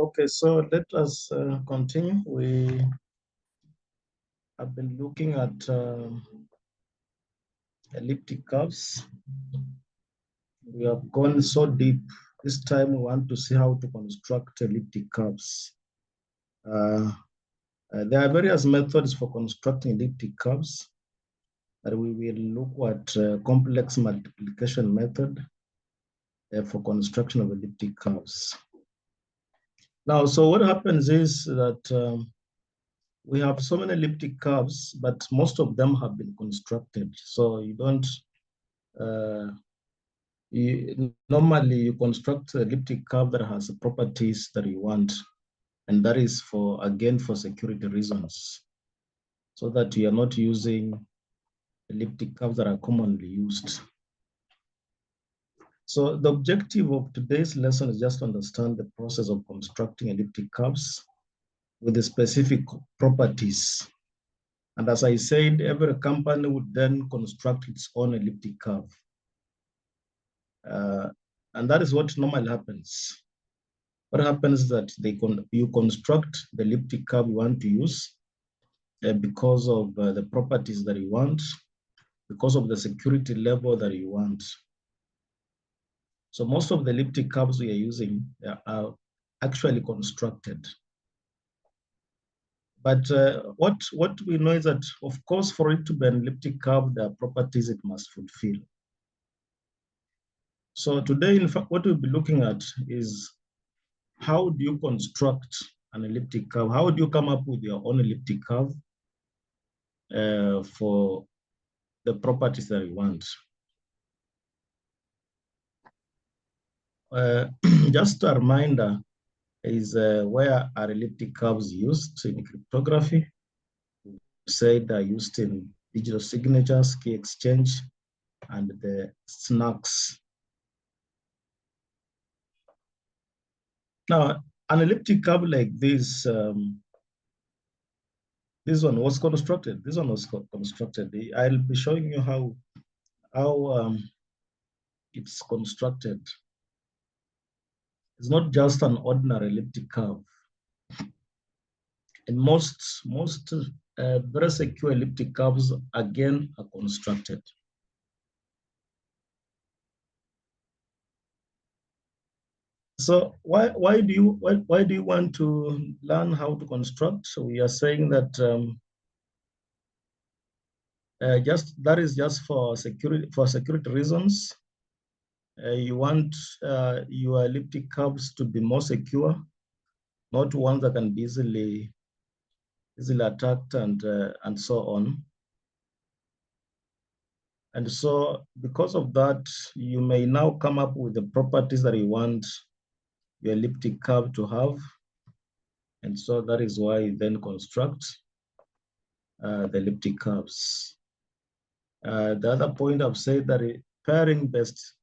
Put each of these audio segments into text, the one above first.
Okay, so let us continue. We have been looking at elliptic curves. We have gone so deep. This time we want to see how to construct elliptic curves. There are various methods for constructing elliptic curves, but we will look at complex multiplication method for construction of elliptic curves. Now, so what happens is that we have so many elliptic curves, but most of them have been constructed. So you don't, normally you construct an elliptic curve that has the properties that you want. And that is for, again, for security reasons, so that you are not using elliptic curves that are commonly used. So the objective of today's lesson is just to understand the process of constructing elliptic curves with the specific properties. And as I said, every company would then construct its own elliptic curve. And that is what normally happens. What happens is that you construct the elliptic curve you want to use because of the properties that you want, because of the security level that you want. So most of the elliptic curves we are using are actually constructed. But what we know is that, of course, for it to be an elliptic curve, there are properties it must fulfill. So today, in fact, what we'll be looking at is how do you construct an elliptic curve? How do you come up with your own elliptic curve for the properties that you want? Just a reminder is where are elliptic curves used in cryptography? We said they're used in digital signatures, key exchange, and the snarks. Now, an elliptic curve like this, this one was constructed. This one was constructed. I'll be showing you how it's constructed. It's not just an ordinary elliptic curve. And most very secure elliptic curves, again, are constructed. So why do you want to learn how to construct? So we are saying that that is just for security reasons. You want your elliptic curves to be more secure, not ones that can be easily attacked and so on. And so because of that, you may now come up with the properties that you want your elliptic curve to have. And so that is why you then construct the elliptic curves. The other point I've said that pairing-based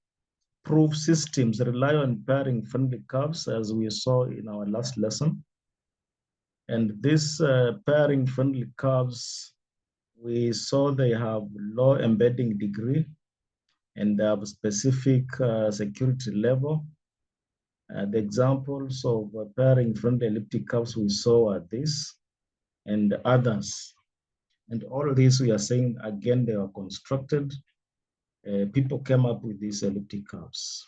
proof systems rely on pairing-friendly curves, as we saw in our last lesson. And these pairing-friendly curves, we saw they have low embedding degree and they have a specific security level. The examples of pairing-friendly elliptic curves we saw are this and others. And all of these we are saying, again, they are constructed. People came up with these elliptic curves.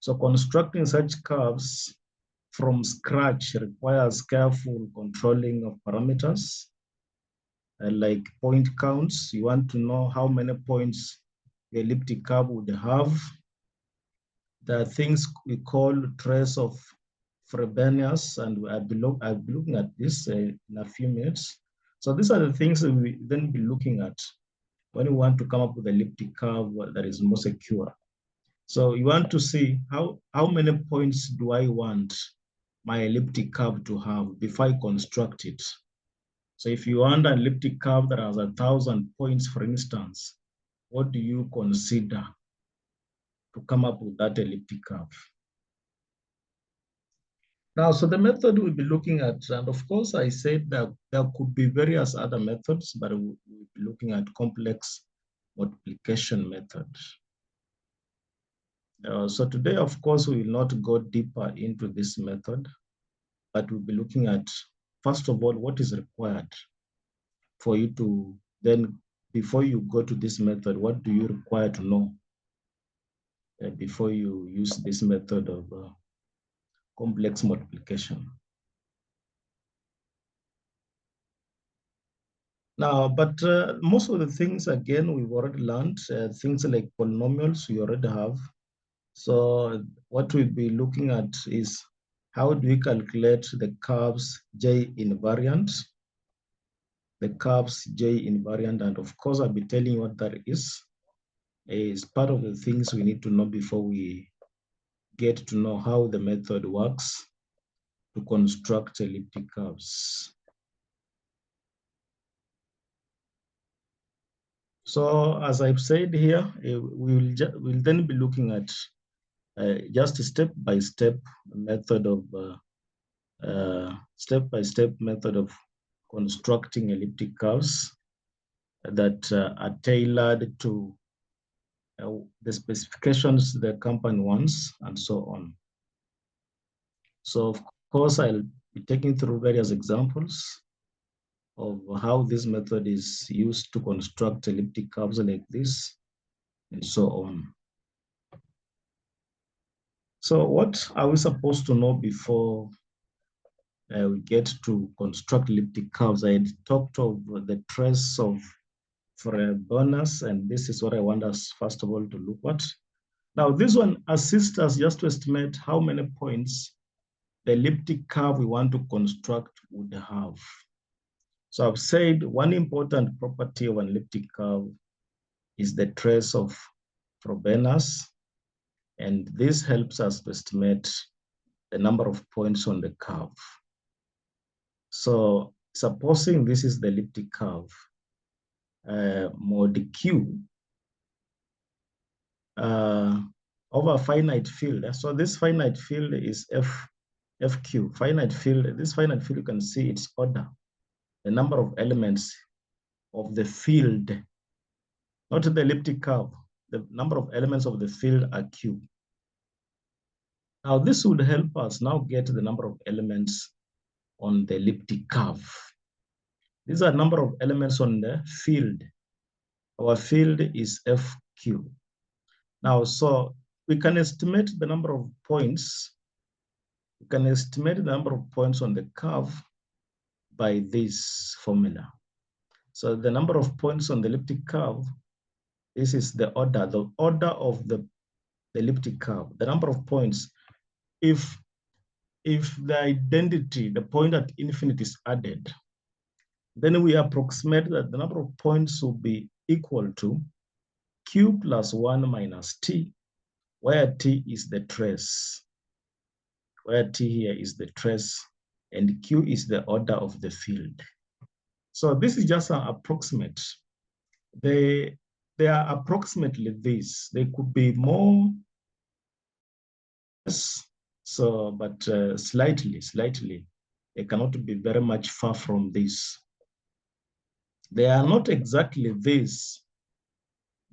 So constructing such curves from scratch requires careful controlling of parameters, like point counts. You want to know how many points the elliptic curve would have. There are things we call trace of Frobenius, and I'll be looking at this in a few minutes. So these are the things that we then be looking at when we want to come up with an elliptic curve that is more secure. So you want to see how many points do I want my elliptic curve to have before I construct it. So if you want an elliptic curve that has 1,000 points, for instance, what do you consider to come up with that elliptic curve? Now, so the method we'll be looking at, and of course I said that there could be various other methods, but we'll be looking at complex multiplication method. So today, of course, we will not go deeper into this method. but we'll be looking at, first of all, what is required for you to then, before you go to this method, what do you require to know before you use this method of complex multiplication? Now, but most of the things, again, we've already learned, things like polynomials we already have. So what we'll be looking at is how do we calculate the curves J invariant, the curves J invariant, and of course, I'll be telling you what that is part of the things we need to know before we get to know how the method works to construct elliptic curves. So as I've said here, we'll then be looking at just a step-by-step method of method of constructing elliptic curves that are tailored to the specifications the company wants and so on. So of course, I'll be taking through various examples of how this method is used to construct elliptic curves like this and so on. So what are we supposed to know before we get to construct elliptic curves? I had talked of the trace of Frobenius, and this is what I want us first of all to look at. Now this one assists us just to estimate how many points the elliptic curve we want to construct would have. So I've said one important property of an elliptic curve is the trace of Frobenius, and this helps us to estimate the number of points on the curve. So supposing this is the elliptic curve, mod Q over finite field. So this finite field is FQ, finite field. This finite field, you can see its order, the number of elements of the field, not the elliptic curve. The number of elements of the field are Q. Now this would help us now get the number of elements on the elliptic curve. These are number of elements on the field. Our field is FQ. Now, so we can estimate the number of points. We can estimate the number of points on the curve by this formula. So the number of points on the elliptic curve, this is the order of the elliptic curve, the number of points. If the identity, the point at infinity is added, then we approximate that the number of points will be equal to Q plus 1 minus T, where T is the trace, where T here is the trace, and Q is the order of the field. So this is just an approximate. They are approximately this. They could be more, so, but slightly. They cannot be very much far from this. They are not exactly this,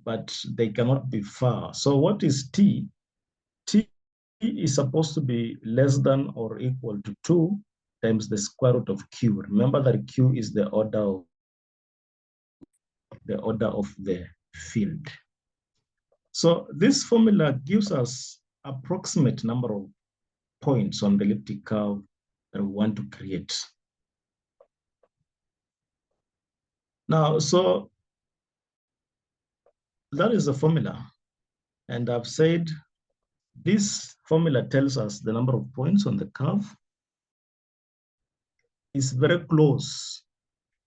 but they cannot be far. So what is T? T is supposed to be less than or equal to 2 times the square root of Q. Remember that Q is the order of the field. So this formula gives us approximate number of points on the elliptic curve that we want to create. Now, so that is the formula. And I've said this formula tells us the number of points on the curve is very close.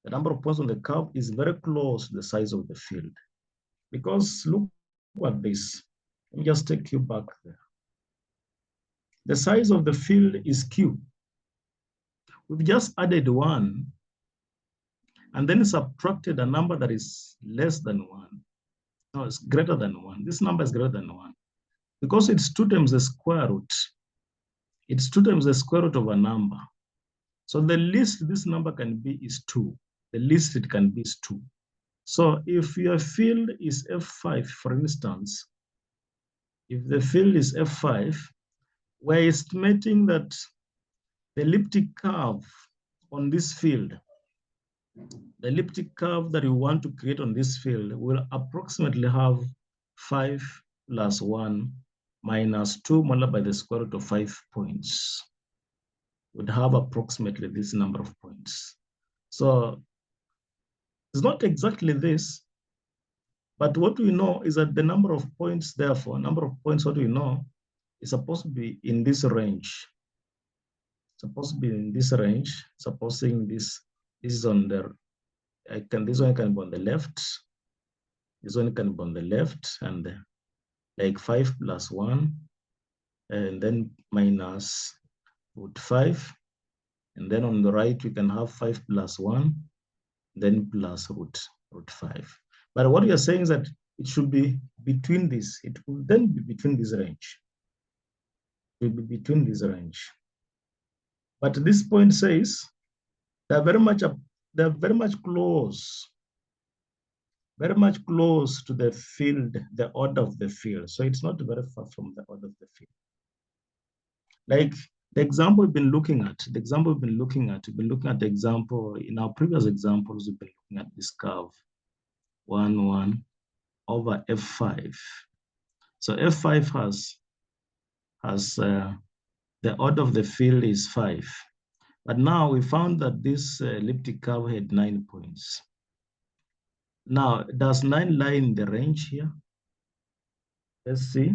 The number of points on the curve is very close to the size of the field. Because look at this. Let me just take you back there. The size of the field is Q. We've just added 1 and then subtracted a number that is less than 1. No, it's greater than 1. This number is greater than 1. Because it's 2 times the square root. It's 2 times the square root of a number. So the least this number can be is 2. The least it can be is 2. So if your field is F5, for instance, if the field is F5, we're estimating that the elliptic curve on this field, the elliptic curve that you want to create on this field will approximately have 5 plus 1 minus 2 multiplied by the square root of 5 points. Would have approximately this number of points. So it's not exactly this, but what we know is that the number of points, therefore, number of points, what we know is supposed to be in this range. Supposed to be in this range. Supposing this is on the, this one can be on the left. This one can be on the left, and like 5 plus 1, and then minus root 5. And then on the right, we can have 5 plus 1, then plus root 5. But what we are saying is that it should be between this. It will then be between this range. It will be between this range. But this point says they're very much close to the field, the order of the field. So it's not very far from the order of the field. Like the example we've been looking at, we've been looking at the example, in our previous examples, we've been looking at this curve, 1, 1 over F5. So F5 has the order of the field is 5. But now we found that this elliptic curve had 9 points. Now, does 9 lie in the range here? Let's see.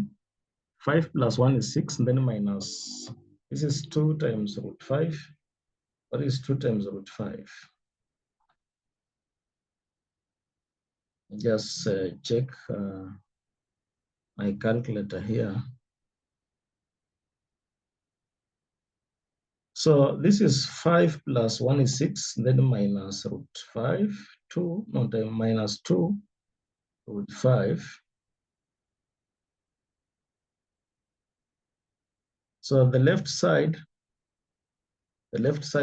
5 plus 1 is 6, and then minus, this is 2 times root 5. What is 2 times root 5? Just check my calculator here. So this is 5 plus 1 is 6, then minus root 5, 2, no, then minus 2 root 5. So the left side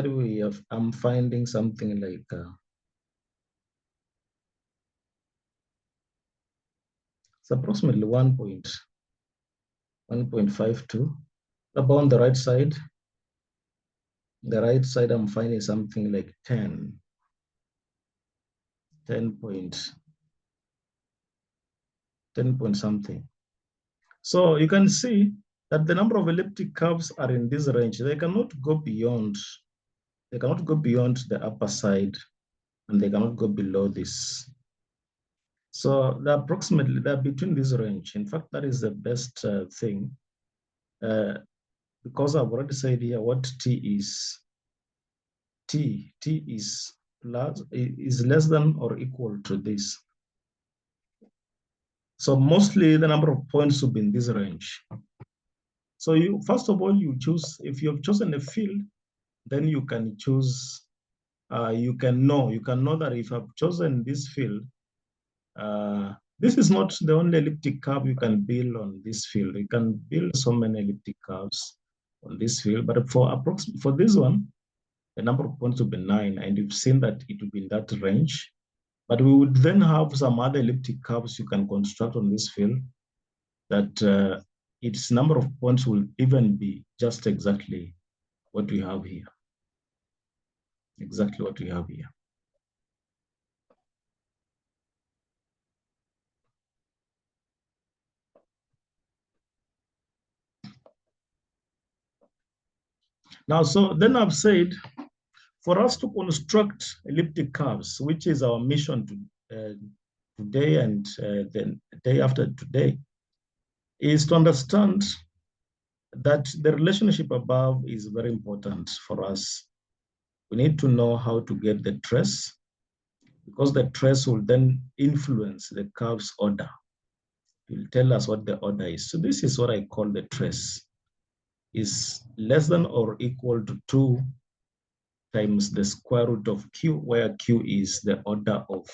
we have, I'm finding something like it's approximately 1.52. Upon the right side, I'm finding something like 10 point something. So you can see that the number of elliptic curves are in this range. They cannot go beyond the upper side, and they cannot go below this. So they're between this range. In fact, that is the best thing, because I've already said here what T is. T is less than or equal to this. So mostly the number of points will be in this range. So you, first of all, you choose, if you have chosen a field, then you can choose, you can know that if I've chosen this field, this is not the only elliptic curve you can build on this field. You can build so many elliptic curves on this field, but for this one, the number of points will be 9, and you've seen that it will be in that range. But we would then have some other elliptic curves you can construct on this field that its number of points will even be just exactly what we have here. Exactly what we have here. Now, so then I've said, for us to construct elliptic curves, which is our mission today and then day after today, is to understand that the relationship above is very important for us. We need to know how to get the trace, because the trace will then influence the curve's order. It will tell us what the order is. So this is what I call the trace. Is less than or equal to 2 times the square root of Q, where Q is the order of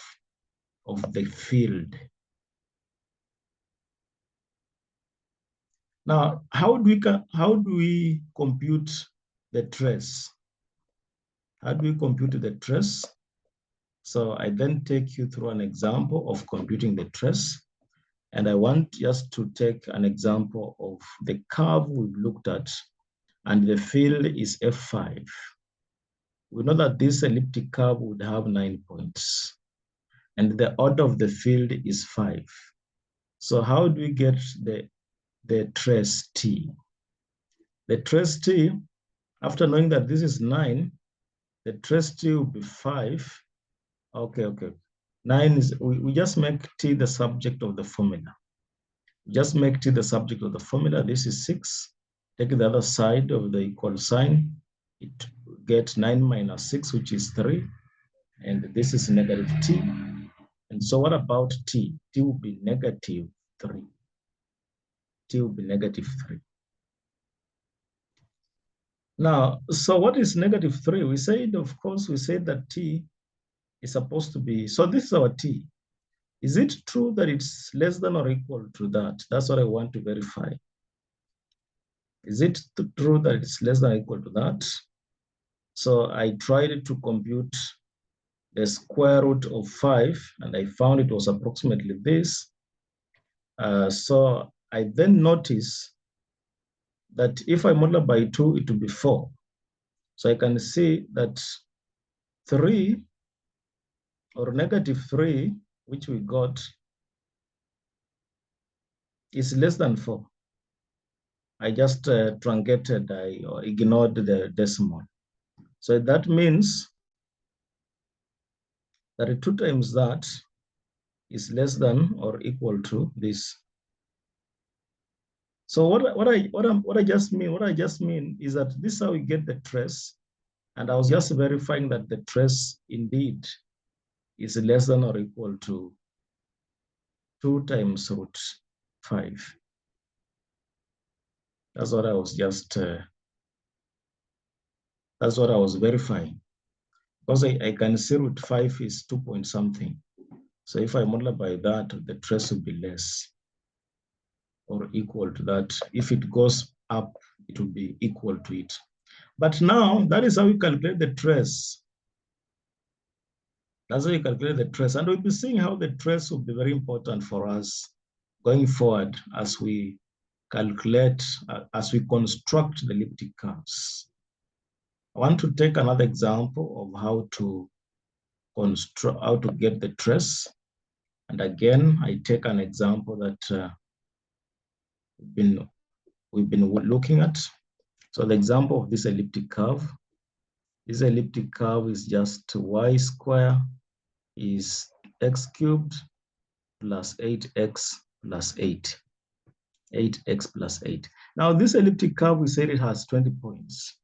the field. Now, how do we compute the trace? How do we compute the trace? So I then take you through an example of computing the trace. And I want just to take an example of the curve we've looked at and the field is F5. We know that this elliptic curve would have 9 points, and the order of the field is 5. So how do we get the trace T? The trace T, after knowing that this is 9, the trace T will be 5. Okay. 9 is, we just make T the subject of the formula. Just make T the subject of the formula. This is 6. Take the other side of the equal sign. It gets 9 minus 6, which is 3. And this is negative T. And so what about T? T will be negative 3. T will be negative 3. Now, so what is negative 3? We said, of course, we said that T is supposed to be, so this is our T. Is it true that it's less than or equal to that? That's what I want to verify. Is it true that it's less than or equal to that? So I tried to compute the square root of 5, and I found it was approximately this. So I then notice that if I multiply by 2, it will be 4. So I can see that 3 or negative 3, which we got, is less than 4. I just truncated, or ignored the decimal. So that means that 2 times that is less than or equal to this. So what I just mean is that this is how we get the trace, and I was just verifying that the trace indeed is less than or equal to 2 times root 5. That's what I was just that's what I was verifying, because I can see root 5 is 2 point something. So if I multiply by that, the trace will be less or equal to that. If it goes up, it will be equal to it. But now, that is how we calculate the trace. That's how you calculate the trace. And we'll be seeing how the trace will be very important for us going forward as we calculate, as we construct the elliptic curves. I want to take another example of how to construct, how to get the trace. And again, I take an example that we've been looking at. So the example of this elliptic curve is just y square is x cubed plus 8x plus 8. 8x plus 8. Now this elliptic curve, we said it has 20 points.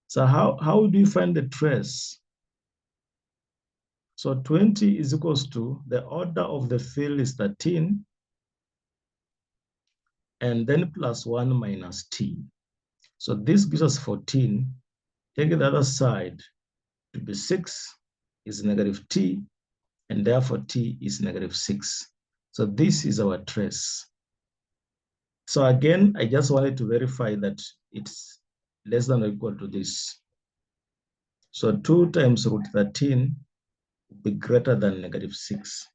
So how do you find the trace? So 20 is equals to, the order of the field is 13, and then plus 1 minus t. So this gives us 14. Take the other side to be 6 is negative t, and therefore t is negative 6. So this is our trace. So again, I just wanted to verify that it's less than or equal to this. So 2 times root 13 will be greater than negative 6.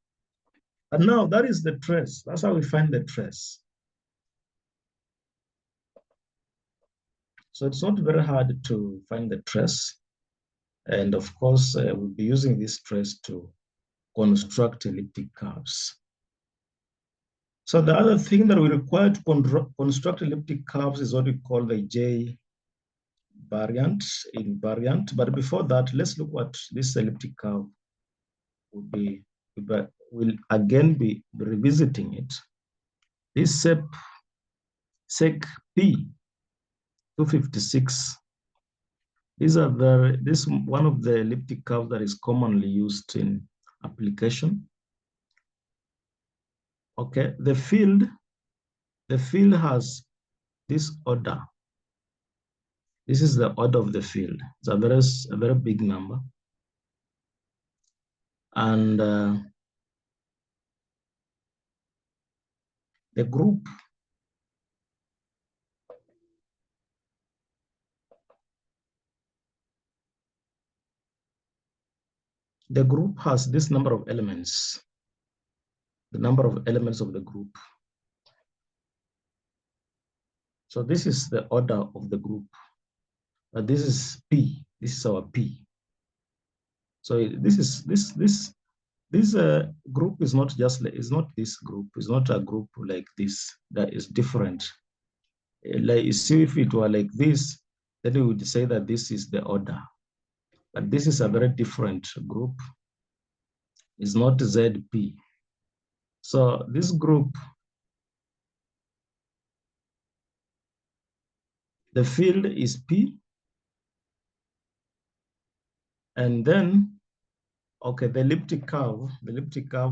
And now that is the trace. That's how we find the trace. So it's not very hard to find the trace. And of course, we'll be using this trace to construct elliptic curves. So the other thing that we require to construct elliptic curves is what we call the J invariant. But before that, let's look what this elliptic curve we'll again be revisiting it. This sec P 256. This one of the elliptic curves that is commonly used in application. Okay, the field has this order. This is the order of the field. It's a very big number. And the group has this number of elements, the number of elements of the group. So this is the order of the group. This is P. This is our P. So this group is not just is not this group. It's not a group like this that is different. Like you see, if it were like this, then we would say that this is the order. But this is a very different group. It's not ZP. So this group, the field is P, and then okay, the elliptic curve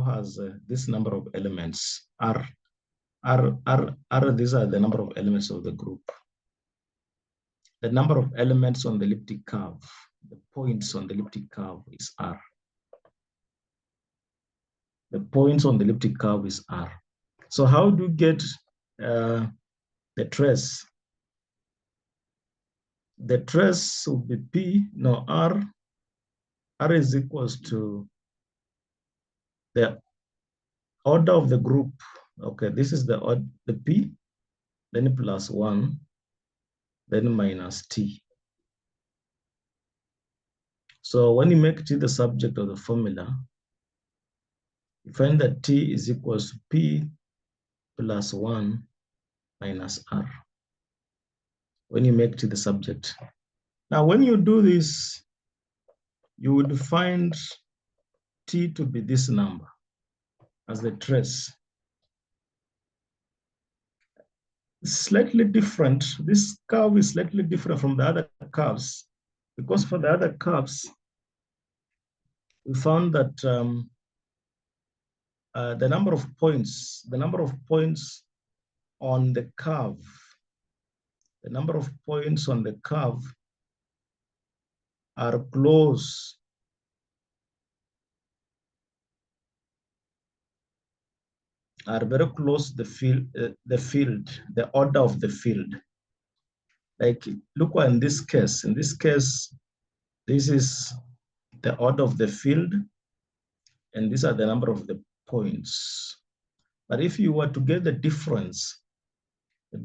has this number of elements R. These are the number of elements of the group. The number of elements on the elliptic curve, the points on the elliptic curve is R. The points on the elliptic curve is R. So how do you get the trace? The trace will be P, no, R. R is equals to the order of the group. Okay, this is the P, then plus 1, then minus T. So when you make T the subject of the formula, you find that T is equals to P plus 1 minus R. When you make T the subject. Now, when you do this, you would find T to be this number as the trace. It's slightly different. This curve is slightly different from the other curves, because for the other curves, we found that the number of points on the curve, are close. Are very close to the order of the field. Like, look what in this case, this is the order of the field, and these are the number of the points. But if you were to get the difference is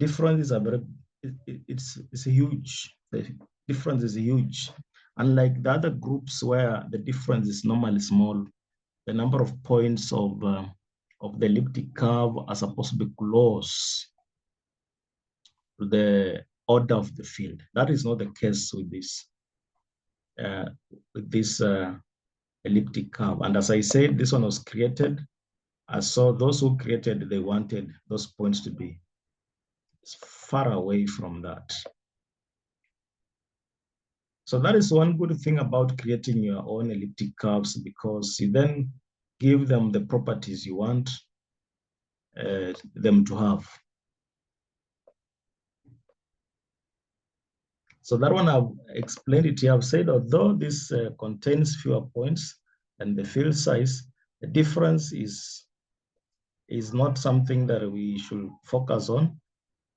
it's huge. The difference is huge. Unlike the other groups where the difference is normally small, the number of points of the elliptic curve are supposed to be close to the order of the field. That is not the case with this elliptic curve. And as I said, this one was created. So those who created, they wanted those points to be far away from that. So that is one good thing about creating your own elliptic curves, because you then give them the properties you want them to have. So that one I've explained it here. I've said, although this contains fewer points than the field size, the difference is not something that we should focus on.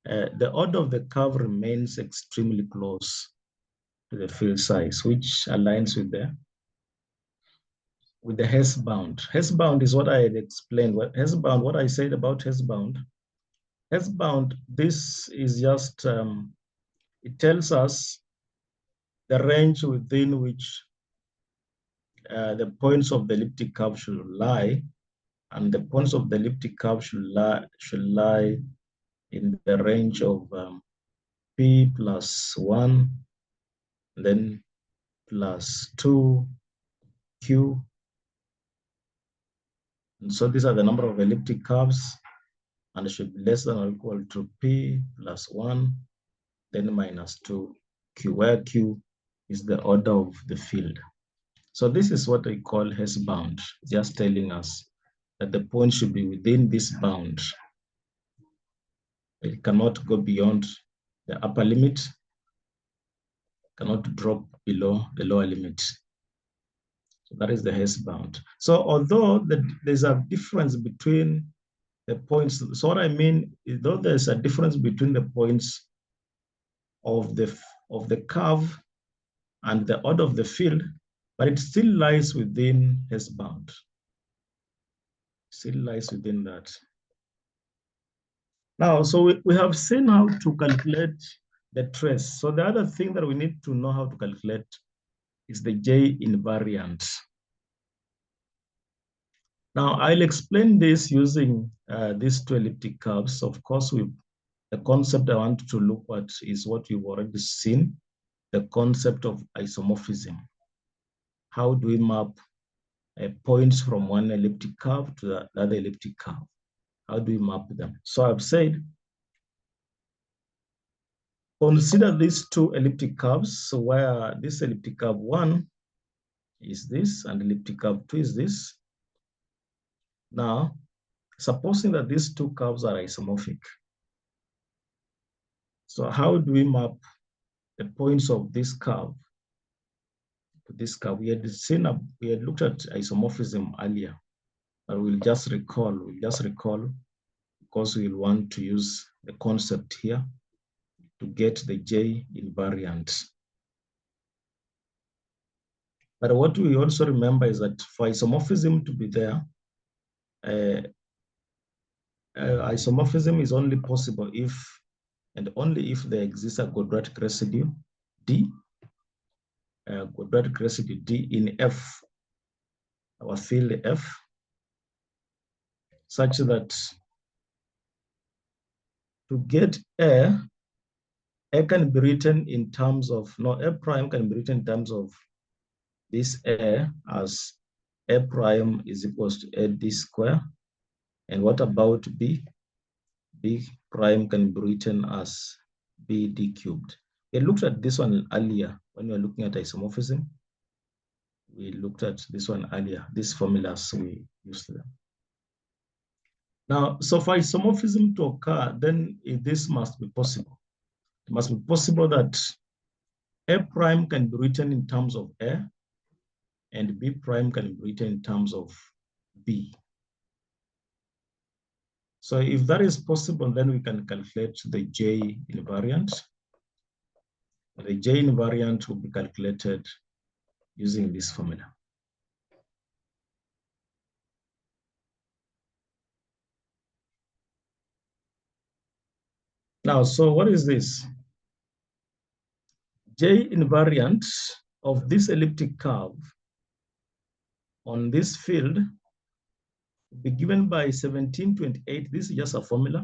The order of the curve remains extremely close to the field size, which aligns with the Hess bound. Hess bound is what I had explained. What I said about Hess bound. Hess bound, this is just, it tells us the range within which the points of the elliptic curve should lie, and the points of the elliptic curve should lie in the range of P plus 1, then plus 2, Q. And so these are the number of elliptic curves, and it should be less than or equal to P plus 1, then minus 2, Q, where Q is the order of the field. So this is what we call Hess bound, just telling us that the point should be within this bound. It cannot go beyond the upper limit, cannot drop below the lower limit. So that is the Hess bound. So although there's a difference between the points, so what I mean is, though there's a difference between the points of the curve and the order of the field, but it still lies within Hess bound. Still lies within that. Now, so we have seen how to calculate the trace. So the other thing that we need to know how to calculate is the J invariant. Now I'll explain this using these two elliptic curves. Of course, the concept I want to look at is what we've already seen, the concept of isomorphism. How do we map points from one elliptic curve to the other elliptic curve? How do we map them? So I've said, consider these two elliptic curves. So where this elliptic curve 1 is this, and elliptic curve 2 is this. Now, supposing that these two curves are isomorphic. So how do we map the points of this curve to this curve? We had looked at isomorphism earlier, but we'll just recall because we'll want to use the concept here to get the J invariant. But what we also remember is that for isomorphism to be there, isomorphism is only possible if and only if there exists a quadratic residue D, in F, our field F, such that to get A can be written in terms of, A prime can be written in terms of this A as A prime is equals to AD square. And what about B? B prime can be written as BD cubed. We looked at this one earlier when we were looking at isomorphism. We looked at this one earlier, these formulas we used them. Now, so for isomorphism to occur, then this must be possible. It must be possible that A prime can be written in terms of A and B prime can be written in terms of B. So if that is possible, then we can calculate the J invariant. The J invariant will be calculated using this formula. Now, so what is this? J invariant of this elliptic curve on this field will be given by 1728. This is just a formula.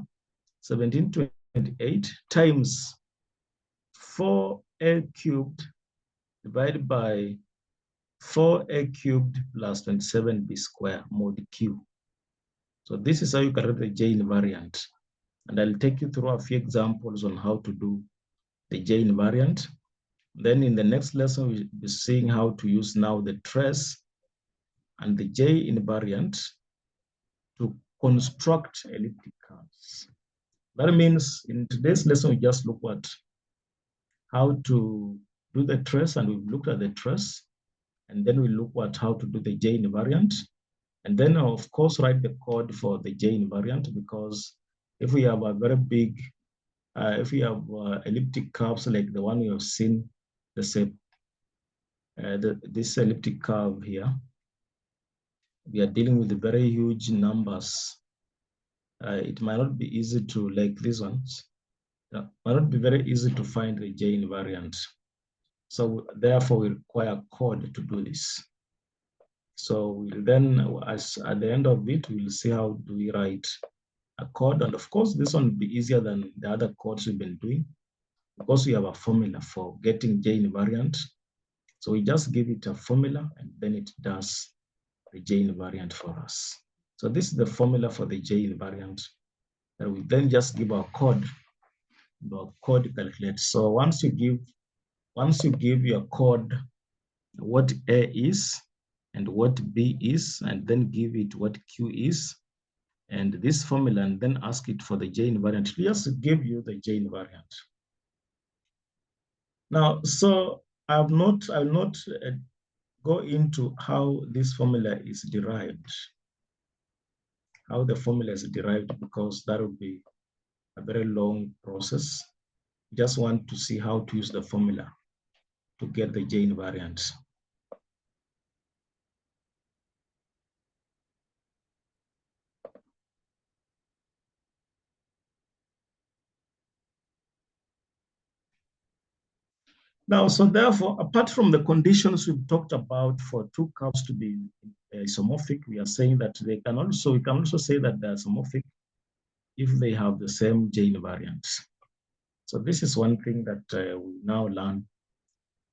1728 times 4a cubed divided by 4a cubed plus 27b square mod q. So this is how you calculate the J invariant. And I'll take you through a few examples on how to do the J invariant. Then in the next lesson, we'll be seeing how to use now the trace and the J invariant to construct elliptic curves. That means in today's lesson, we just look at how to do the trace, and we've looked at the trace, and then we look at how to do the J invariant, and then of course write the code for the J invariant, because if we have a very big, if we have elliptic curves like the one we have seen, let's say this elliptic curve here, we are dealing with very huge numbers. It might not be easy to, like these ones, might not be very easy to find the J invariant. So therefore we require code to do this. So we'll then, as at the end of it, we'll see how do we write a code. And of course, this one will be easier than the other codes we've been doing because we have a formula for getting J invariant. So we just give it a formula and then it does the J invariant for us. So this is the formula for the J invariant. And we then just give our code calculates. So once you give your code what A is and what B is, and then give it what Q is, and this formula, and then ask it for the J invariant, it just give you the J invariant. Now, so I will not go into how this formula is derived, how the formula is derived, because that would be a very long process. Just want to see how to use the formula to get the J invariant. Now, so therefore, apart from the conditions we've talked about for two curves to be isomorphic, we are saying that we can also say that they're isomorphic if they have the same J invariants. So this is one thing that we now learn,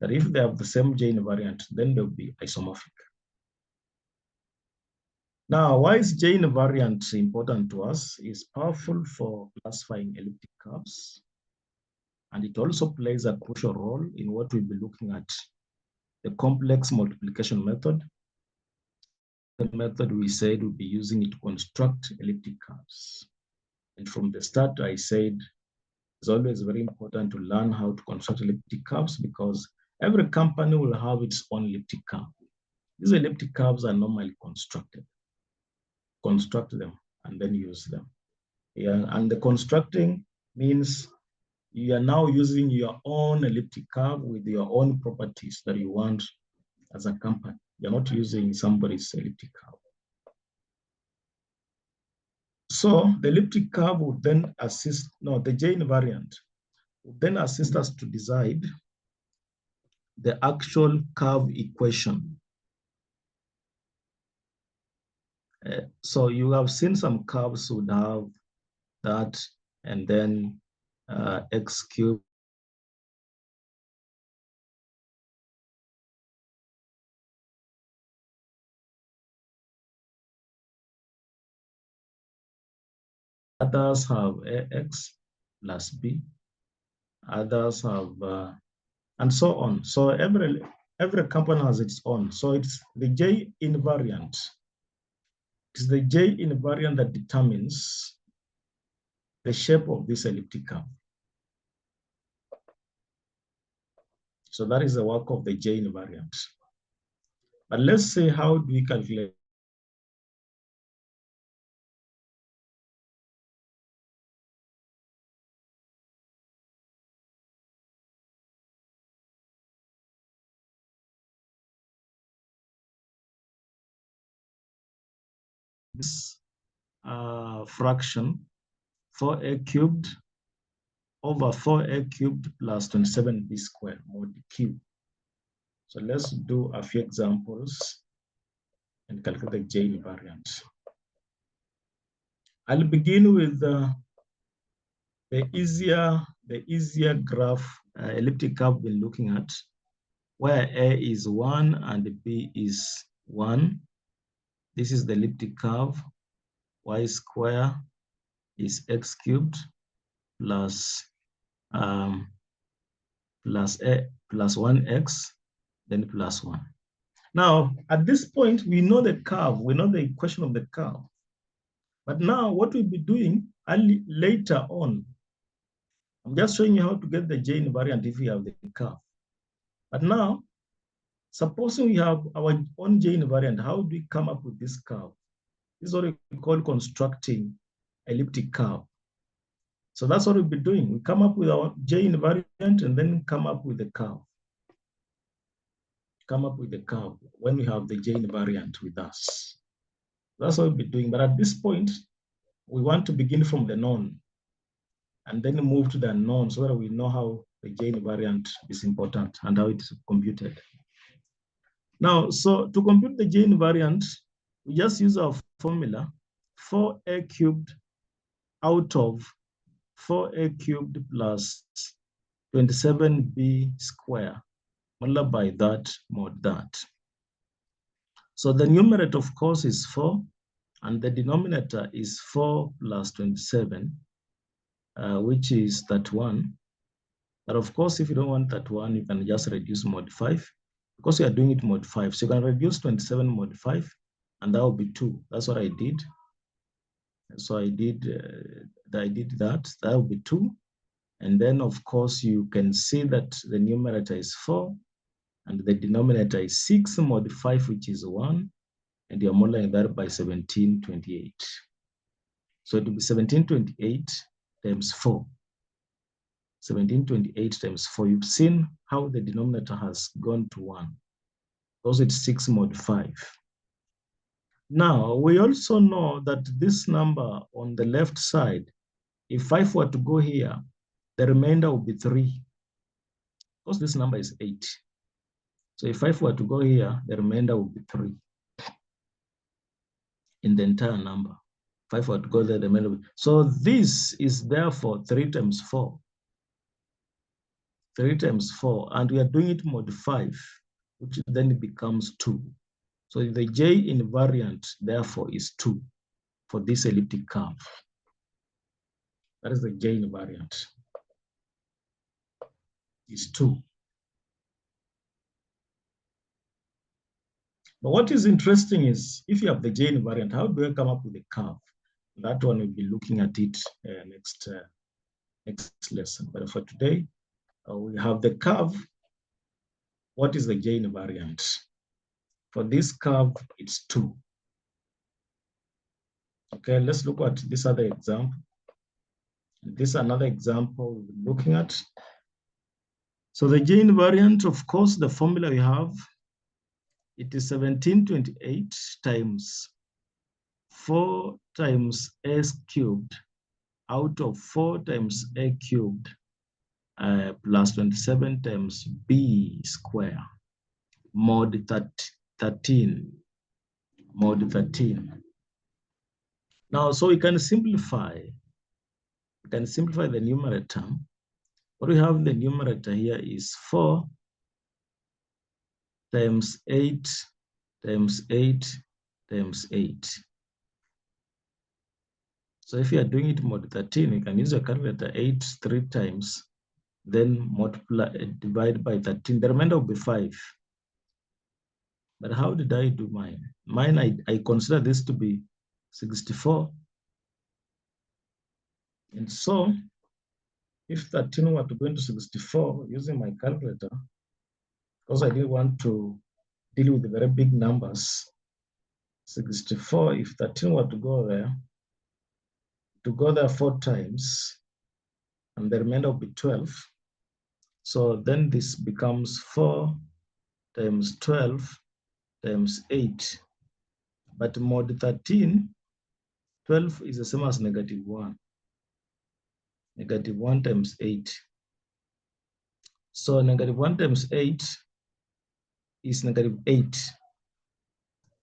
that if they have the same J invariant, then they'll be isomorphic. Now, why is J invariant important to us? It's powerful for classifying elliptic curves, and it also plays a crucial role in what we'll be looking at, the complex multiplication method. The method we said we'll be using it to construct elliptic curves. And from the start, I said it's always very important to learn how to construct elliptic curves, because every company will have its own elliptic curve. These elliptic curves are normally constructed. Construct them and then use them. Yeah, and the constructing means you are now using your own elliptic curve with your own properties that you want as a company. You're not using somebody's elliptic curve. So the elliptic curve would then the J invariant would then assist us to decide the actual curve equation. So you have seen some curves would have that, and then x cubed others have ax plus b, others have, and so on. So every company has its own. So it's the J invariant. It's the J invariant that determines the shape of this elliptic curve. So that is the work of the J invariant. But let's see, how do we calculate this fraction, 4a cubed over 4a cubed plus 27b squared mod q. So let's do a few examples and calculate the J invariant. I'll begin with the easier graph, elliptic curve we've been looking at, where a is 1 and b is 1. This is the elliptic curve. Y square is x cubed plus 1x, then plus 1. Now, at this point, we know the curve, we know the equation of the curve. But now what we'll be doing later on, I'm just showing you how to get the J invariant if we have the curve. But now, supposing we have our own J invariant, how do we come up with this curve? This is what we call constructing elliptic curve. So that's what we'll be doing. We come up with our J invariant and then come up with the curve. Come up with the curve when we have the J invariant with us. That's what we'll be doing. But at this point, we want to begin from the known and then move to the unknown so that we know how the J invariant is important and how it is computed. Now, so to compute the J invariant, we just use our formula, 4a cubed out of 4a cubed plus 27b square, multiplied by that mod that. So the numerator, of course, is 4, and the denominator is 4 plus 27, which is 31. But of course, if you don't want 31, you can just reduce mod 5, because we are doing it mod 5. So you can reduce 27 mod 5, and that will be 2. That's what I did. So I did that. That will be 2. And then, of course, you can see that the numerator is 4, and the denominator is 6 mod 5, which is 1. And you're multiplying that by 1728. So it will be 1728 times 4. 1728 times 4. You've seen how the denominator has gone to 1, because it's 6 mod 5. Now, we also know that this number on the left side, if 5 were to go here, the remainder will be 3. course, this number is 8. So if 5 were to go here, the remainder would be 3 in the entire number. 5 were to go there, the remainder would be. So this is therefore 3 times 4. 3 times 4, and we are doing it mod 5, which then becomes 2. So the J invariant, therefore, is 2 for this elliptic curve. That is the J invariant, is 2. But what is interesting is, if you have the J invariant, how do I come up with a curve? That one we'll be looking at it next lesson. But for today, we have the curve. What is the J invariant? For this curve, it's 2. Okay, let's look at this other example. This is another example we're looking at. So the J invariant, of course, the formula we have, it is 1728 times 4 times s cubed out of 4 times a cubed plus 27 times b square mod 13. Mod 13. Now, so we can simplify. We can simplify the numerator. What we have in the numerator here is 4 times 8 times 8 times 8. So if you are doing it mod 13, you can use a calculator 8 3 times, then multiply, divide by 13. The remainder will be 5. But how did I do mine? Mine, I consider this to be 64. And so if 13 were to go into 64 using my calculator, because I didn't want to deal with the very big numbers, 64, if 13 were to go there 4 times, and the remainder will be 12. So then this becomes 4 times 12 times 8. But mod 13, 12 is the same as -1. -1 times 8. So -1 times 8 is -8.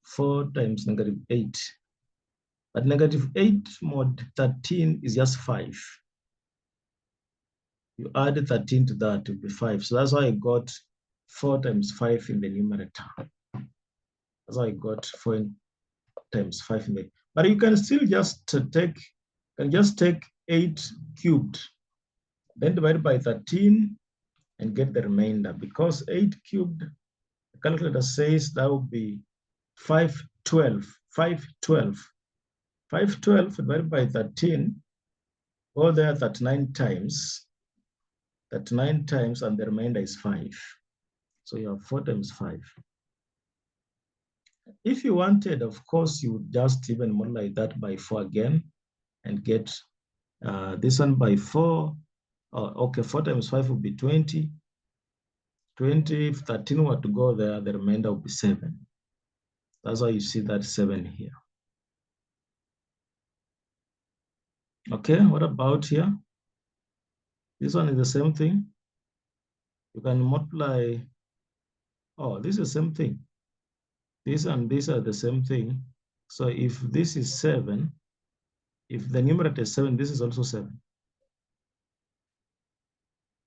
4 times -8. But -8 mod 13 is just 5. You add 13 to that, it will be 5. So that's why I got 4 times 5 in the numerator. That's why I got 4 times 5 in the. But you can still just take 8 cubed, then divide by 13 and get the remainder. Because 8 cubed, the calculator says that would be 512. 512. 512 divided by 13, go there 39 times. 39 times, and the remainder is 5. So you have 4 times 5. If you wanted, of course, you would just even multiply that by 4 again and get this one by 4. Okay, 4 times 5 would be 20. 20, if 13 were to go there, the remainder would be 7. That's why you see that 7 here. Okay, what about here? This one is the same thing. You can multiply. Oh, this is the same thing. This and this are the same thing. So if this is 7, if the numerator is 7, this is also 7.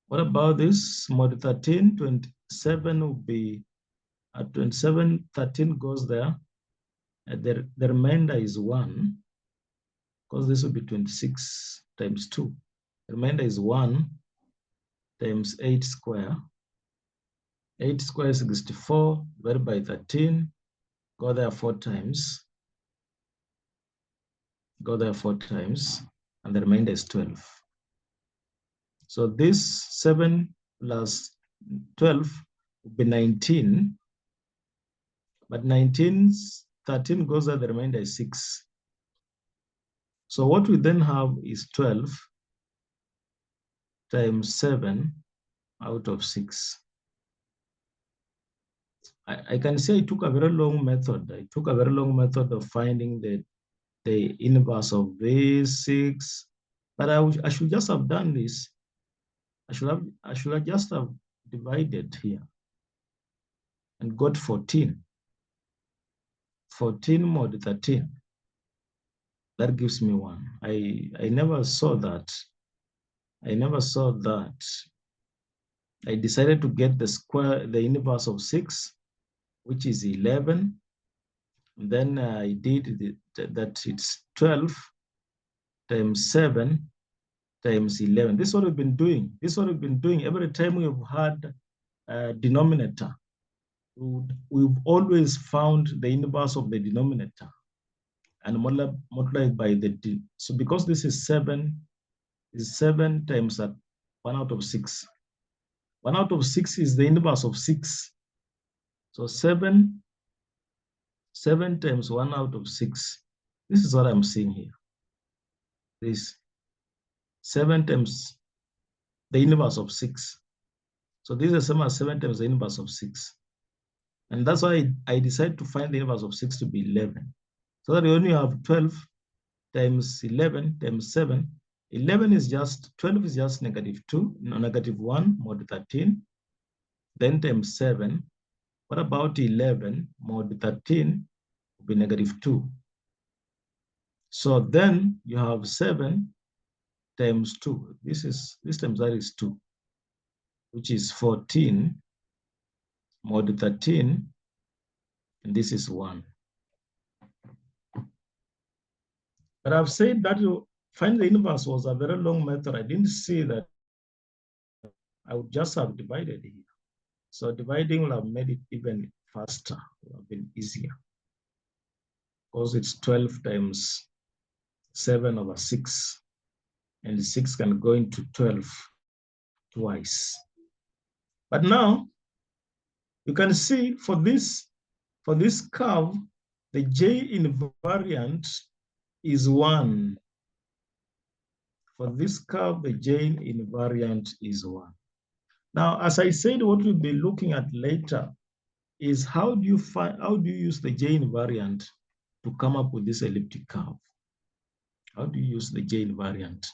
What about this? Mod 13, 27 will be at 27, 13 goes there. The remainder is 1, because this will be 26 times 2. The remainder is 1 times 8 square. 8 square is 64, divided by 13. Go there 4 times. Go there 4 times, and the remainder is 12. So this 7 plus 12 would be 19. But 13 goes there, the remainder is 6. So what we then have is 12 times 7 out of 6. I can say I took a very long method. I took a very long method of finding the inverse of this 6. But I should just have done this. I should have just have divided here and got 14. 14 mod 13. That gives me 1. I never saw that. I never saw that. I decided to get the inverse of 6, which is 11. And then I did that it's 12 times 7 times 11. This is what we've been doing. This is what we've been doing every time we've had a denominator. We've always found the inverse of the denominator and multiply by the so because this is 7 times 1 out of 6. 1 out of 6 is the inverse of 6. So 7 times 1 out of 6. This is what I'm seeing here. This 7 times the inverse of 6. So this is the same as 7 times the inverse of 6. And that's why I decided to find the inverse of 6 to be 11. So that we only have 12 times 11 times 7. 11 is just, 12 is just -2, no, -1 mod 13. Then times 7. What about 11 mod 13 will be -2. So then you have 7 times 2. This times that is 2, which is 14 mod 13, and this is 1. But I've said that to find the inverse was a very long method. I didn't see that I would just have divided here. So dividing will have made it even faster, would have been easier. Because it's 12 times 7 over 6. And 6 can go into 12 twice. But now, you can see for this curve, the J invariant is 1. For this curve, the J invariant is 1. Now, as I said, what we'll be looking at later is how do you use the J invariant to come up with this elliptic curve? How do you use the J invariant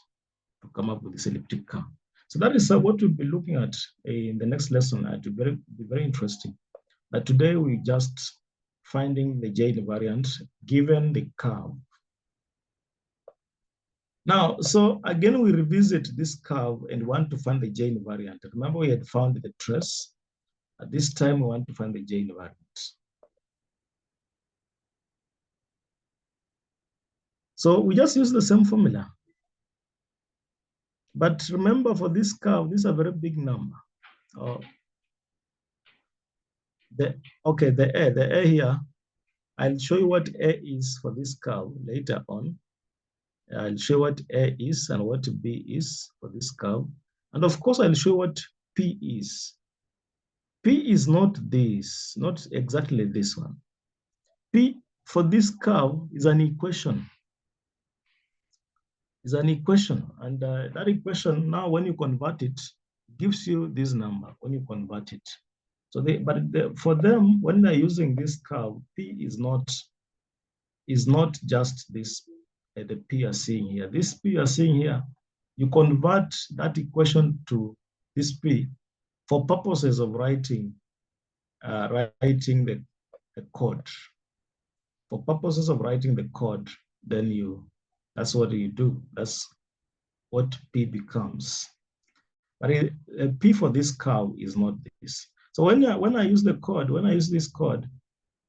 to come up with this elliptic curve? So that is what we'll be looking at in the next lesson. It will be very interesting. But today we just finding the J invariant given the curve. Now, so again, we revisit this curve and want to find the J invariant. Remember, we had found the trace. At this time, we want to find the J invariant. So we just use the same formula. But remember, for this curve, this is a very big number. The A here, I'll show you what A is for this curve later on. I'll show what A is and what B is for this curve. And of course, I'll show what P is. P is not this, not exactly this one. P for this curve is an equation. Is an equation. And that equation, now when you convert it, gives you this number when you convert it. So for them, when they're using this curve, P is not just this, the P you're seeing here. This P you're seeing here, you convert that equation to this P for purposes of writing the code. For purposes of writing the code, then that's what you do. That's what P becomes. But P for this curve is not this. So when I use the code, when I use this code,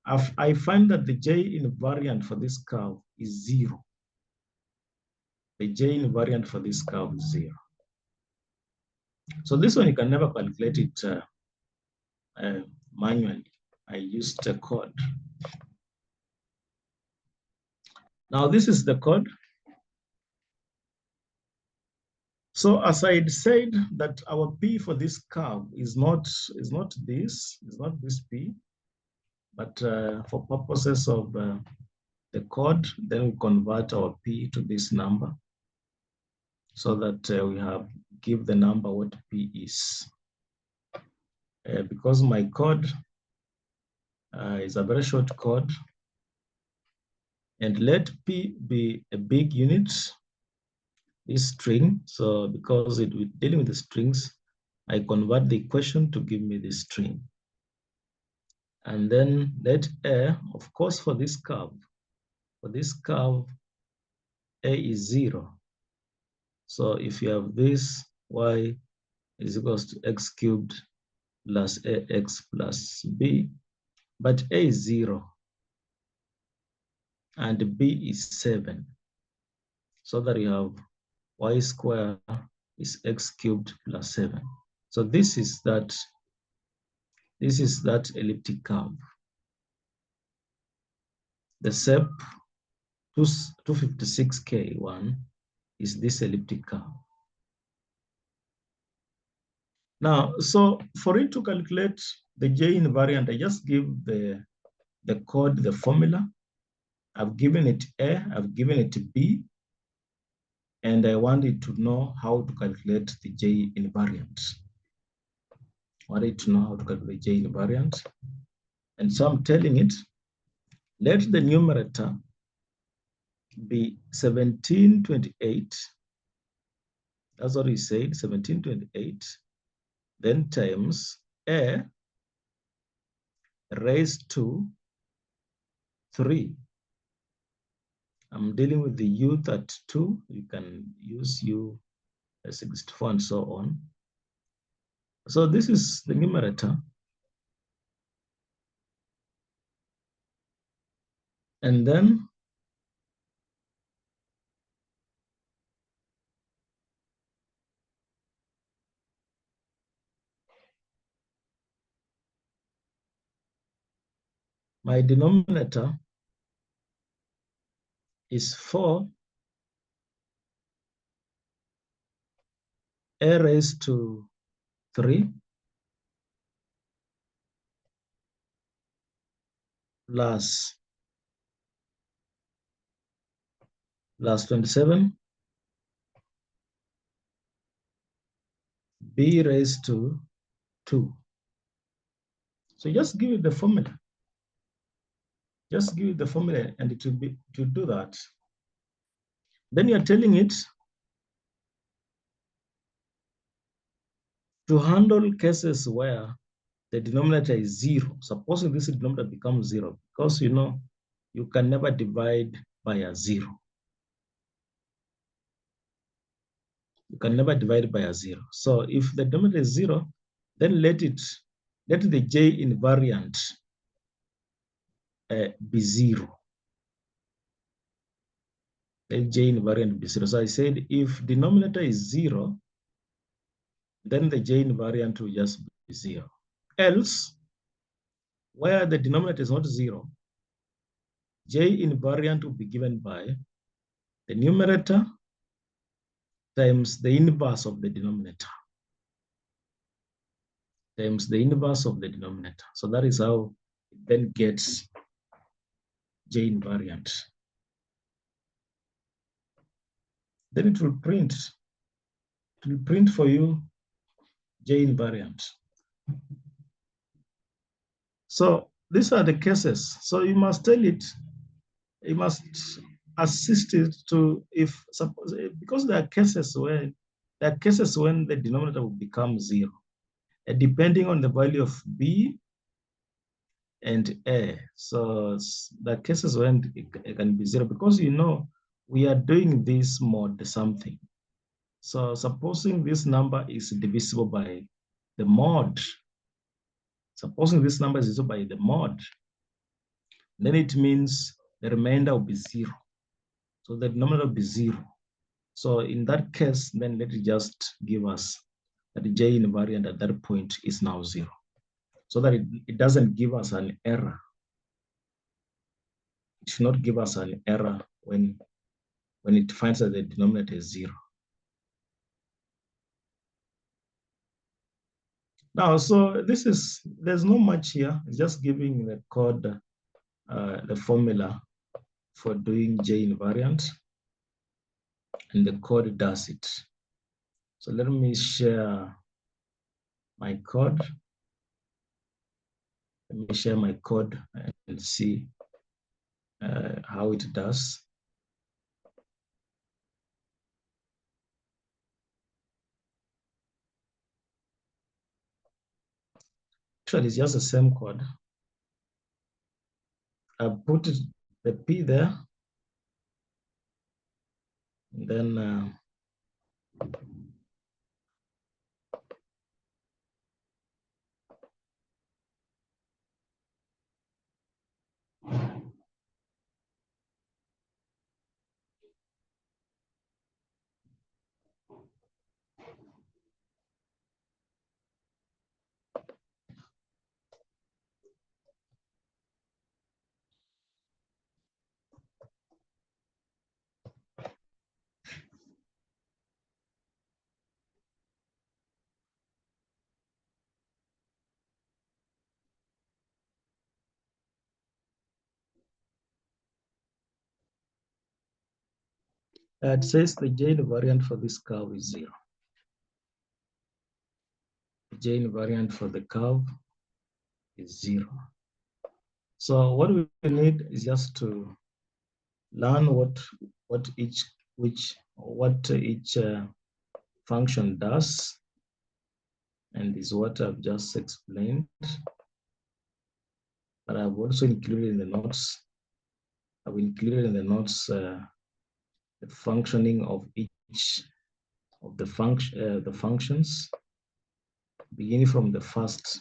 I find that the J invariant for this curve is 0. The J invariant for this curve is 0. So this one you can never calculate it manually. I used a code. Now this is the code. So as I had said that our P for this curve is not this P, but for purposes of the code, then we convert our P to this number so that we give the number what P is. Because my code is a very short code, and let P be a big unit, this string. So because we're dealing with the strings, I convert the equation to give me the string. And then let A, of course, for this curve, A is 0. So if you have this, y is equals to x cubed plus ax plus b, but A is 0 and b is 7. So that you have y squared is x cubed plus 7. So this is that elliptic curve. The SEP 256K1 is this elliptic curve. Now, so for it to calculate the J invariant, I just give the code, the formula. I've given it A, I've given it B, and I want it to know how to calculate the J invariant. I want it to know how to calculate J invariant. And so I'm telling it, let the numerator be 1728. That's what we said, 1728. Then times A raised to 3. I'm dealing with the U32. You can use U64 and so on. So this is the numerator. And then my denominator is 4 A raised to 3 plus 27 B raised to 2. So just give it the formula. Just give it the formula and it will be to do that. Then you're telling it to handle cases where the denominator is 0. Supposing this denominator becomes 0, because you know you can never divide by a 0. You can never divide by a 0. So if the denominator is 0, then let the J invariant be 0. Let J invariant be 0. So I said if denominator is 0, then the J invariant will just be 0. Else, where the denominator is not 0, J invariant will be given by the numerator times the inverse of the denominator. Times the inverse of the denominator. So that is how it then gets J invariant. Then it will print for you J invariant. So these are the cases. So you must tell it, you must assist it to, if suppose, because there are cases when the denominator will become 0, depending on the value of B and A. So the cases when it can be 0, because you know we are doing this mod something. So supposing this number is divisible by the mod, supposing this number is divisible by the mod, then it means the remainder will be 0. So the denominator will be 0. So in that case, then let it just give us that the J invariant at that point is now 0. So that it doesn't give us an error. It should not give us an error when it finds that the denominator is 0. Now, so there's not much here. It's just giving the code, the formula for doing J invariant, and the code does it. So let me share my code. Let me share my code and see how it does. Actually, it's just the same code. I put the P there, and then it says the J invariant for this curve is 0. The J invariant for the curve is 0. So what we need is just to learn what each function does, and is what I've just explained. But I've also included in the notes. I've included in the notes the functioning of each of the functions, beginning from the first.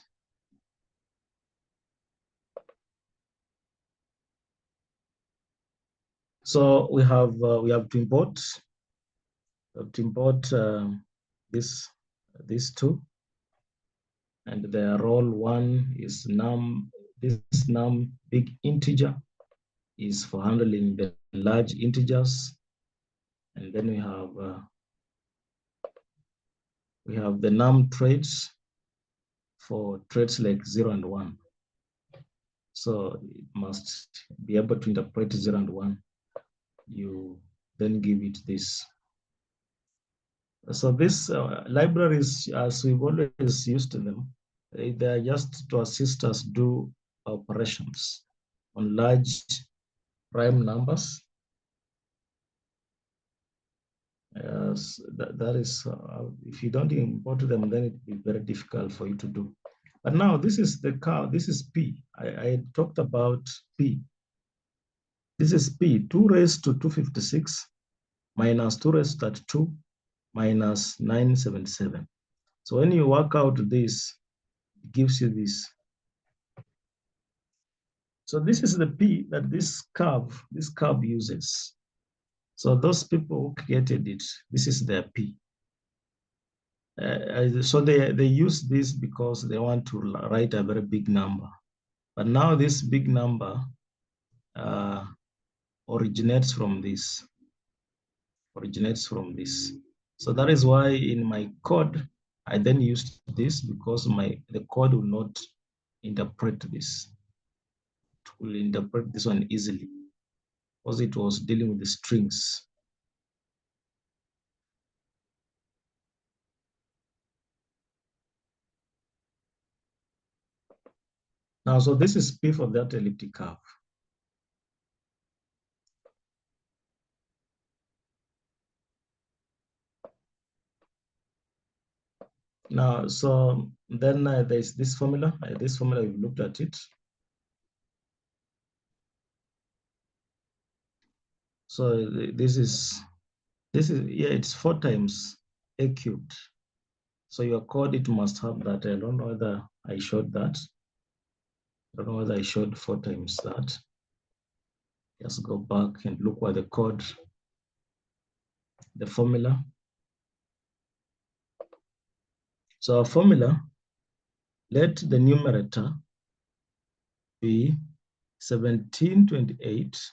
So we have to import these two, and the role one is num. This num big integer is for handling the large integers, and then we have the num traits for traits like 0 and 1. So it must be able to interpret 0 and 1. You then give it this. So these libraries, as we've always used them, they are just to assist us do operations on large prime numbers. That is, if you don't import them, then it will be very difficult for you to do. But now this is the curve. This is P. I talked about P. This is P, 2 raised to 256 minus 2 raised to 32 minus 977. So when you work out this, it gives you this. So this is the P that this curve uses. So those people who created it, this is their P. So they use this because they want to write a very big number. But now this big number originates from this. So that is why in my code, I then used this because the code will not interpret this. It will interpret this one easily because it was dealing with the strings. Now, so this is P for that elliptic curve. Now, so then there's this formula. We've looked at it. So this is it's 4 times a cubed. So your code, it must have that. I don't know whether I showed that. I don't know whether I showed 4 times that. Just go back and look at the code, the formula. So our formula, let the numerator be 1728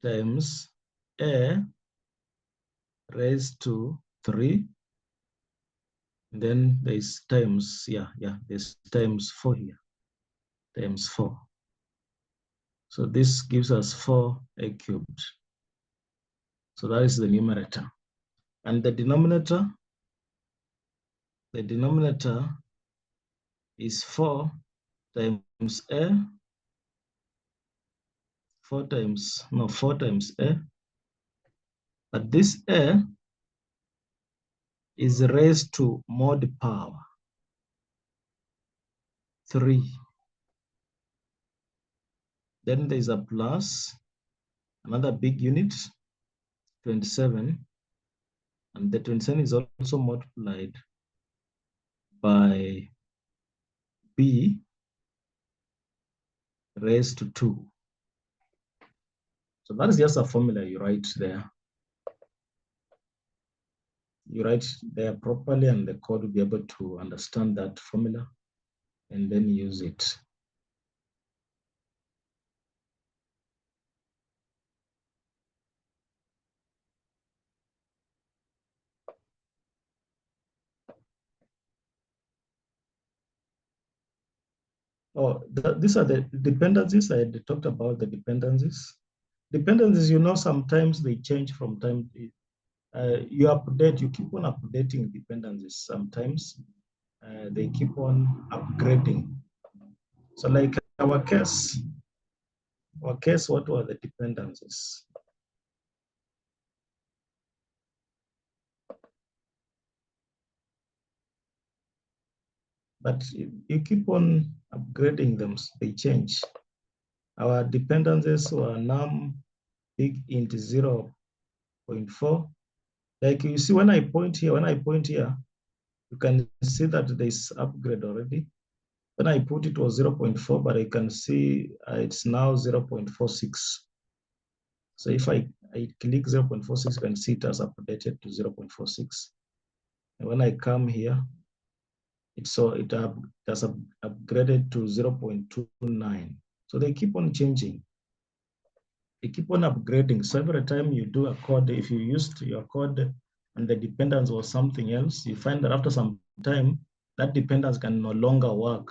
times a raised to 3. Then there's times, there's times 4 here, times 4. So this gives us 4a cubed. So that is the numerator. And the denominator is 4 times a, 4 times a. But this a is raised to mod power. 3. Then there's a plus, another big unit, 27. And the 27 is also multiplied by b raised to 2. So that is just a formula you write there. You write there properly, and the code will be able to understand that formula and then use it. Oh, these are the dependencies. I talked about the dependencies. Dependencies, sometimes they change from time. You update, you keep on updating dependencies. Sometimes they keep on upgrading. So like our case, what were the dependencies? But you keep on upgrading them, they change. Our dependencies were num big int 0.4. Like you see, when I point here, you can see that there's upgrade already. When I put it was 0.4, but I can see it's now 0.46. So if I click 0.46, you can see it has updated to 0.46. And when I come here, it has upgraded to 0.29. So they keep on changing. They keep on upgrading. So every time you do a code, if you used your code and the dependence was something else, you find that after some time, that dependence can no longer work.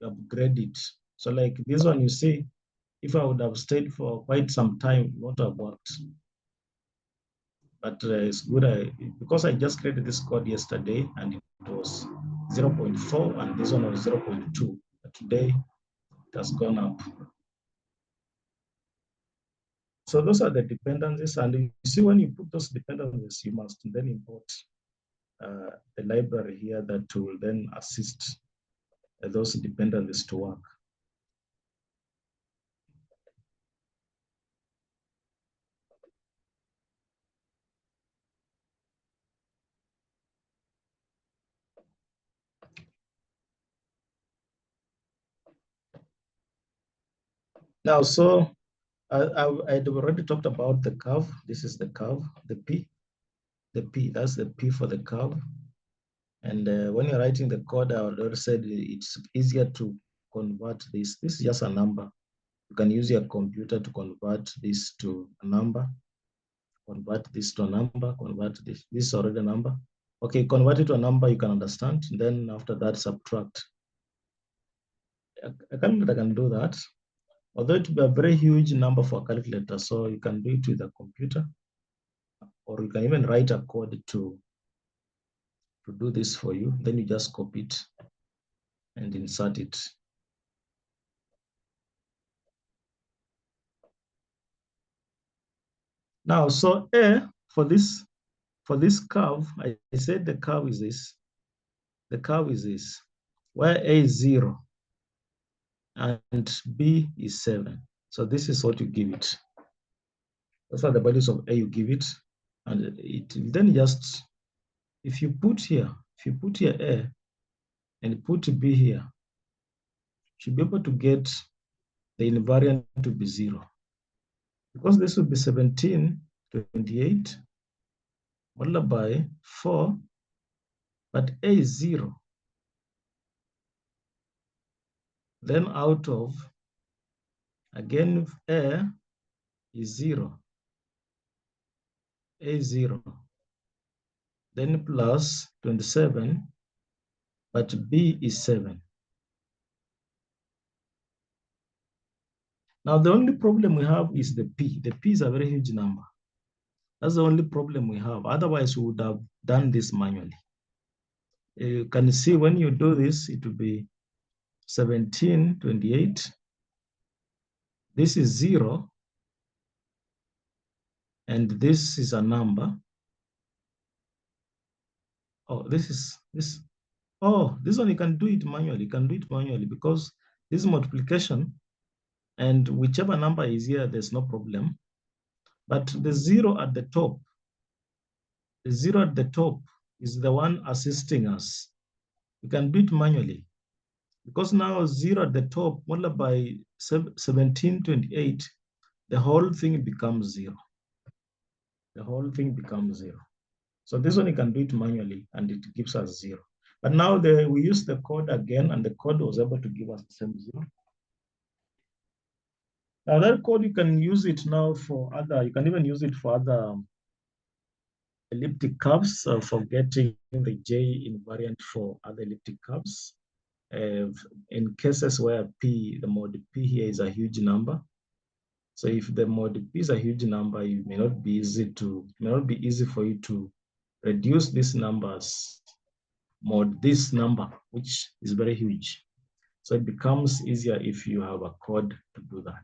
You upgrade it. So like this one, you see, if I would have stayed for quite some time, it would have worked. But it's good because I just created this code yesterday and it was 0.4 and this one was 0.2. But today it has gone up. So those are the dependencies. And you see, when you put those dependencies, you must then import the library here that will then assist those dependencies to work. Now, so I'd already talked about the curve. This is the curve, the P, that's the P for the curve. And when you're writing the code, I already said it's easier to convert this. This is just a number. You can use your computer to convert this to a number, convert this to a number, convert this. This is already a number. Okay, convert it to a number you can understand. Then after that, subtract. A calculator can do that. Although it will be a very huge number for a calculator, so you can do it with a computer, or you can even write a code to do this for you. Then you just copy it and insert it. Now, so A for this curve, I said the curve is this. The curve is this, where A is 0 and B is 7. So this is what you give it. Those are the values of A you give it. And it then just, if you put here A and put B here, you should be able to get the invariant to be 0. Because this will be 1728 multiplied by 4, but A is 0. Then out of, again, A is 0. A is 0. Then plus 27, but B is 7. Now, the only problem we have is the P. The P is a very huge number. That's the only problem we have. Otherwise, we would have done this manually. You can see when you do this, it will be 1728. This is 0. And this is a number. Oh, this is this. Oh, this one you can do it manually. You can do it manually because this is multiplication, and whichever number is here, there's no problem. But the zero at the top, the zero at the top is the one assisting us. You can do it manually because now zero at the top multiplied by 1728, the whole thing becomes zero. The whole thing becomes zero. So this one you can do it manually and it gives us zero. But now we use the code again and the code was able to give us the same zero. Now that code, you can use it now for other, you can even use it for other elliptic curves, for getting the J invariant for other elliptic curves. In cases where P, the mod P here is a huge number. So if the mod P is a huge number, it may not be easy for you to reduce these numbers mod this number, which is very huge. So it becomes easier if you have a code to do that.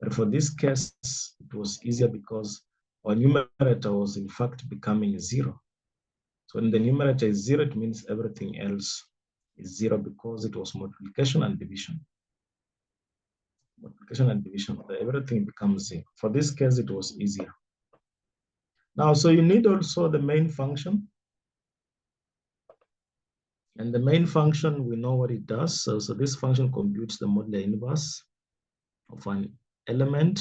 But for this case, it was easier because our numerator was in fact becoming zero. So when the numerator is zero, it means everything else is zero because it was multiplication and division. Multiplication and division, everything becomes zero. For this case, it was easier. Now, so you need also the main function. And the main function, we know what it does. So this function computes the modular inverse of an element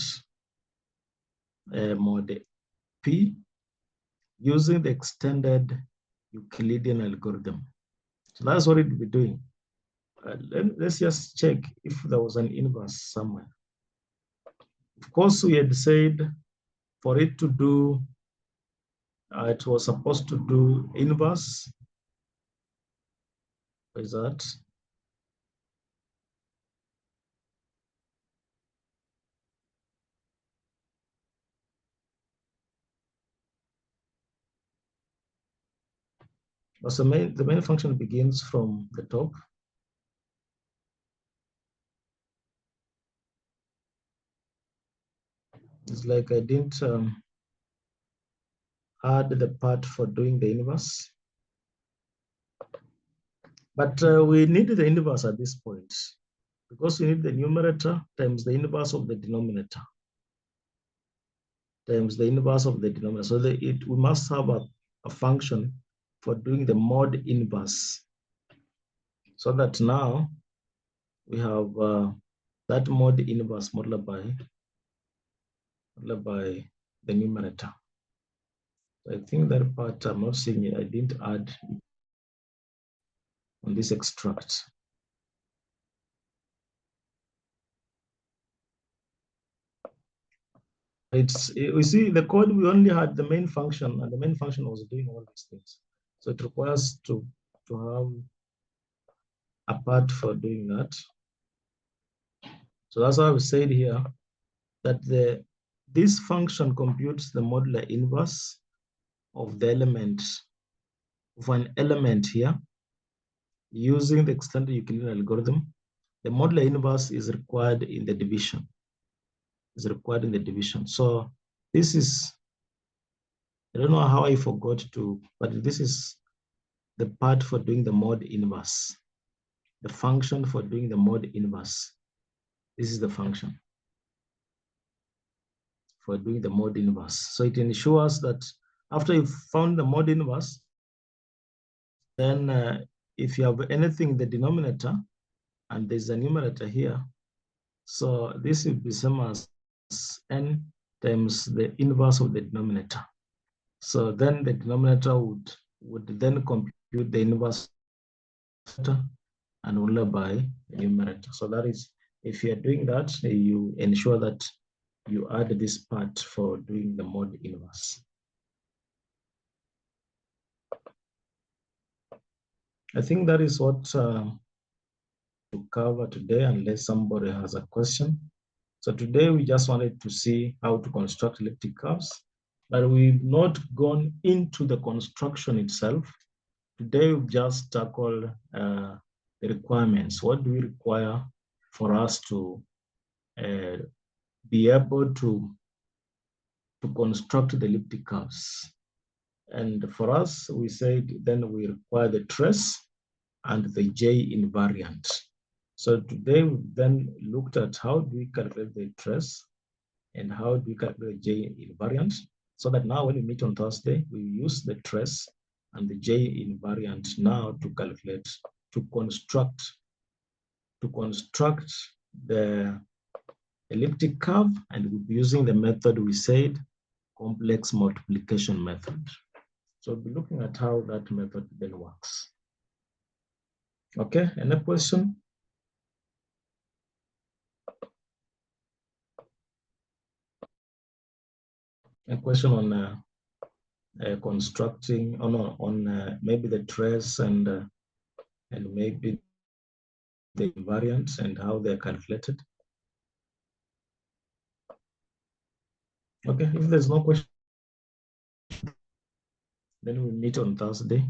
mod P using the extended Euclidean algorithm. So that's what it will be doing. Let's just check if there was an inverse somewhere. Of course, we had said for it to do, it was supposed to do inverse. What is that? So the main function begins from the top. It's like I didn't add the part for doing the inverse. But we need the inverse at this point because we need the numerator times the inverse of the denominator times the inverse of the denominator. So we must have a function for doing the mod inverse. So that now we have that mod inverse multiplied by the numerator. So I think that part I'm not seeing it. I didn't add on this extract. We see the code, we only had the main function and the main function was doing all these things. So it requires to have a part for doing that. So that's why we said here that this function computes the modular inverse of the element of an element here using the extended Euclidean algorithm. The modular inverse is required in the division. So this is, I don't know how I forgot to, but this is the part for doing the mod inverse. The function for doing the mod inverse. This is the function for doing the mod inverse. So it ensures that after you've found the mod inverse, then if you have anything in the denominator and there's a numerator here, so this will be same as n times the inverse of the denominator. So then the denominator would then compute the inverse and multiply by the numerator. So that is, if you are doing that, you ensure that you add this part for doing the mod inverse. I think that is what to cover today, unless somebody has a question. So today we just wanted to see how to construct elliptic curves, but we've not gone into the construction itself. Today we've just tackled the requirements. What do we require for us to be able to construct the elliptic curves? And for us, we said then we require the trace. and the J invariant. So today we then looked at how do we calculate the trace and how do we calculate the J invariant, so that now when we meet on Thursday, we use the trace and the J invariant now to calculate, to construct the elliptic curve, and we'll be using the method we said, complex multiplication method. So we'll be looking at how that method then works. Okay, any question? A question on constructing on maybe the trace and maybe the invariants and how they're calculated. Okay, if there's no question, then we'll meet on Thursday.